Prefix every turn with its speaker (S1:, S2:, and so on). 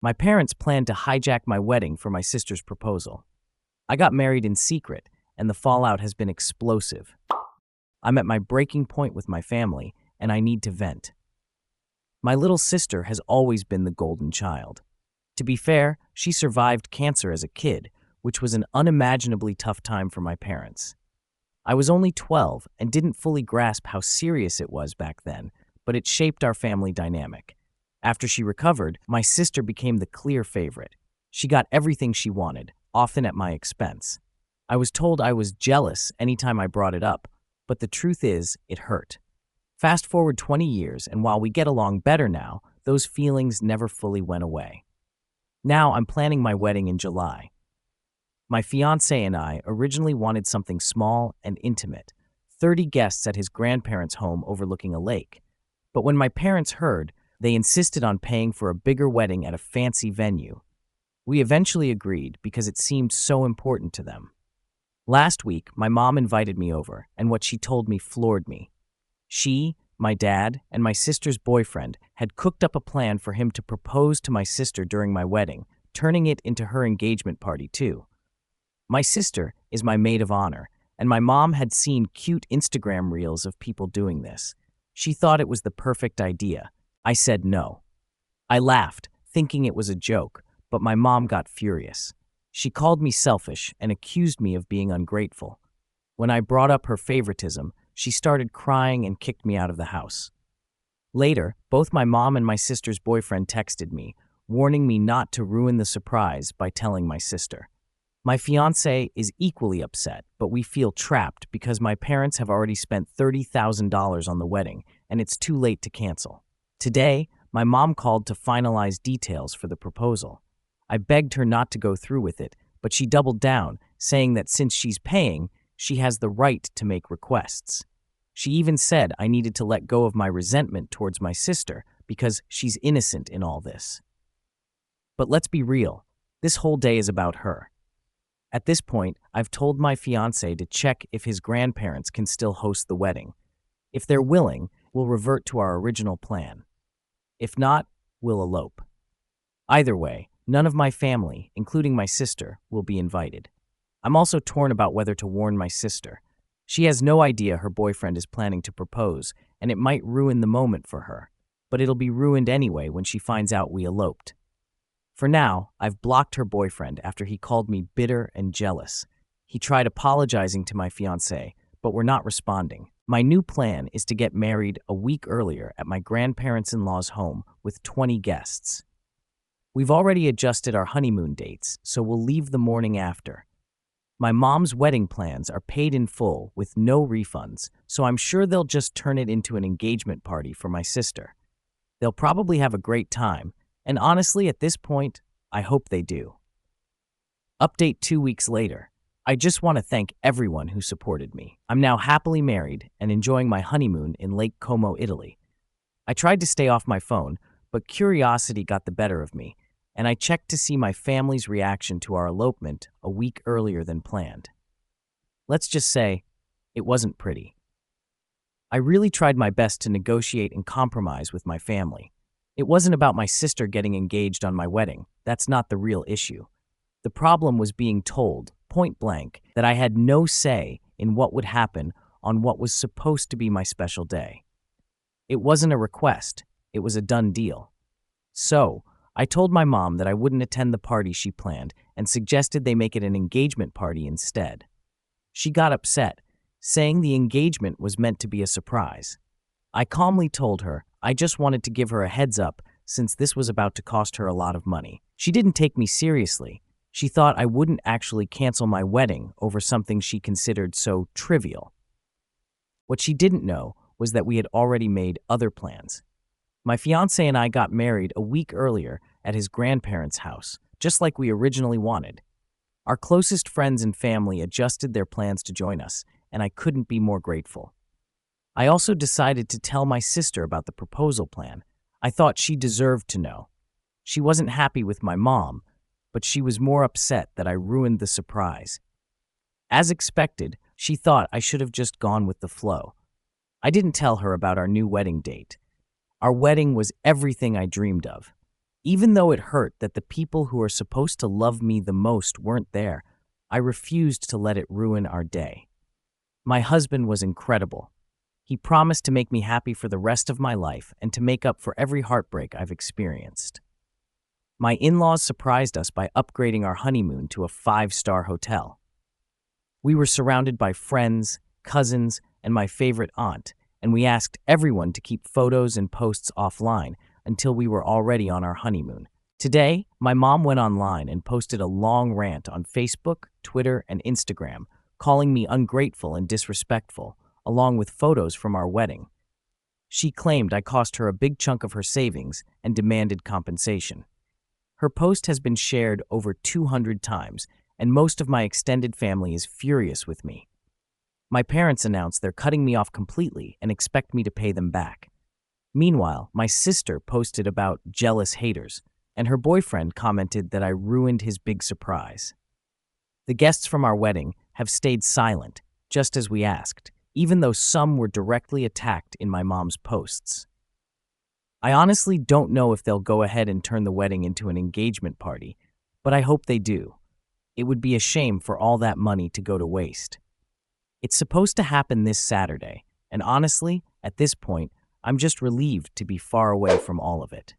S1: My parents planned to hijack my wedding for my sister's proposal. I got married in secret, and the fallout has been explosive. I'm at my breaking point with my family, and I need to vent. My little sister has always been the golden child. To be fair, she survived cancer as a kid, which was an unimaginably tough time for my parents. I was only 12 and didn't fully grasp how serious it was back then, but it shaped our family dynamic. After she recovered, my sister became the clear favorite. She got everything she wanted, often at my expense. I was told I was jealous anytime I brought it up, but the truth is, it hurt. Fast forward 20 years, and while we get along better now, those feelings never fully went away. Now I'm planning my wedding in July. My fiancé and I originally wanted something small and intimate, 30 guests at his grandparents' home overlooking a lake. But when my parents heard, they insisted on paying for a bigger wedding at a fancy venue. We eventually agreed because it seemed so important to them. Last week, my mom invited me over, and what she told me floored me. She, my dad, and my sister's boyfriend had cooked up a plan for him to propose to my sister during my wedding, turning it into her engagement party too. My sister is my maid of honor, and my mom had seen cute Instagram reels of people doing this. She thought it was the perfect idea. I said no. I laughed, thinking it was a joke, but my mom got furious. She called me selfish and accused me of being ungrateful. When I brought up her favoritism, she started crying and kicked me out of the house. Later, both my mom and my sister's boyfriend texted me, warning me not to ruin the surprise by telling my sister. My fiancé is equally upset, but we feel trapped because my parents have already spent $30,000 on the wedding, and it's too late to cancel. Today, my mom called to finalize details for the proposal. I begged her not to go through with it, but she doubled down, saying that since she's paying, she has the right to make requests. She even said I needed to let go of my resentment towards my sister because she's innocent in all this. But let's be real, this whole day is about her. At this point, I've told my fiancé to check if his grandparents can still host the wedding. If they're willing, we'll revert to our original plan. If not, we'll elope. Either way, none of my family, including my sister, will be invited. I'm also torn about whether to warn my sister. She has no idea her boyfriend is planning to propose, and it might ruin the moment for her. But it'll be ruined anyway when she finds out we eloped. For now, I've blocked her boyfriend after he called me bitter and jealous. He tried apologizing to my fiancé, but we're not responding. My new plan is to get married a week earlier at my grandparents-in-law's home with 20 guests. We've already adjusted our honeymoon dates, so we'll leave the morning after. My mom's wedding plans are paid in full with no refunds, so I'm sure they'll just turn it into an engagement party for my sister. They'll probably have a great time, and honestly, at this point, I hope they do. Update 2 weeks later. I just want to thank everyone who supported me. I'm now happily married and enjoying my honeymoon in Lake Como, Italy. I tried to stay off my phone, but curiosity got the better of me, and I checked to see my family's reaction to our elopement a week earlier than planned. Let's just say, it wasn't pretty. I really tried my best to negotiate and compromise with my family. It wasn't about my sister getting engaged on my wedding. That's not the real issue. The problem was being told, point blank, that I had no say in what would happen on what was supposed to be my special day. It wasn't a request, it was a done deal. So, I told my mom that I wouldn't attend the party she planned and suggested they make it an engagement party instead. She got upset, saying the engagement was meant to be a surprise. I calmly told her I just wanted to give her a heads up since this was about to cost her a lot of money. She didn't take me seriously. She thought I wouldn't actually cancel my wedding over something she considered so trivial. What she didn't know was that we had already made other plans. My fiancé and I got married a week earlier at his grandparents' house, just like we originally wanted. Our closest friends and family adjusted their plans to join us, and I couldn't be more grateful. I also decided to tell my sister about the proposal plan. I thought she deserved to know. She wasn't happy with my mom, but she was more upset that I ruined the surprise. As expected, she thought I should have just gone with the flow. I didn't tell her about our new wedding date. Our wedding was everything I dreamed of. Even though it hurt that the people who are supposed to love me the most weren't there, I refused to let it ruin our day. My husband was incredible. He promised to make me happy for the rest of my life and to make up for every heartbreak I've experienced. My in-laws surprised us by upgrading our honeymoon to a 5-star hotel. We were surrounded by friends, cousins, and my favorite aunt, and we asked everyone to keep photos and posts offline until we were already on our honeymoon. Today, my mom went online and posted a long rant on Facebook, Twitter, and Instagram, calling me ungrateful and disrespectful, along with photos from our wedding. She claimed I cost her a big chunk of her savings and demanded compensation. Her post has been shared over 200 times, and most of my extended family is furious with me. My parents announced they're cutting me off completely and expect me to pay them back. Meanwhile, my sister posted about jealous haters, and her boyfriend commented that I ruined his big surprise. The guests from our wedding have stayed silent, just as we asked, even though some were directly attacked in my mom's posts. I honestly don't know if they'll go ahead and turn the wedding into an engagement party, but I hope they do. It would be a shame for all that money to go to waste. It's supposed to happen this Saturday, and honestly, at this point, I'm just relieved to be far away from all of it.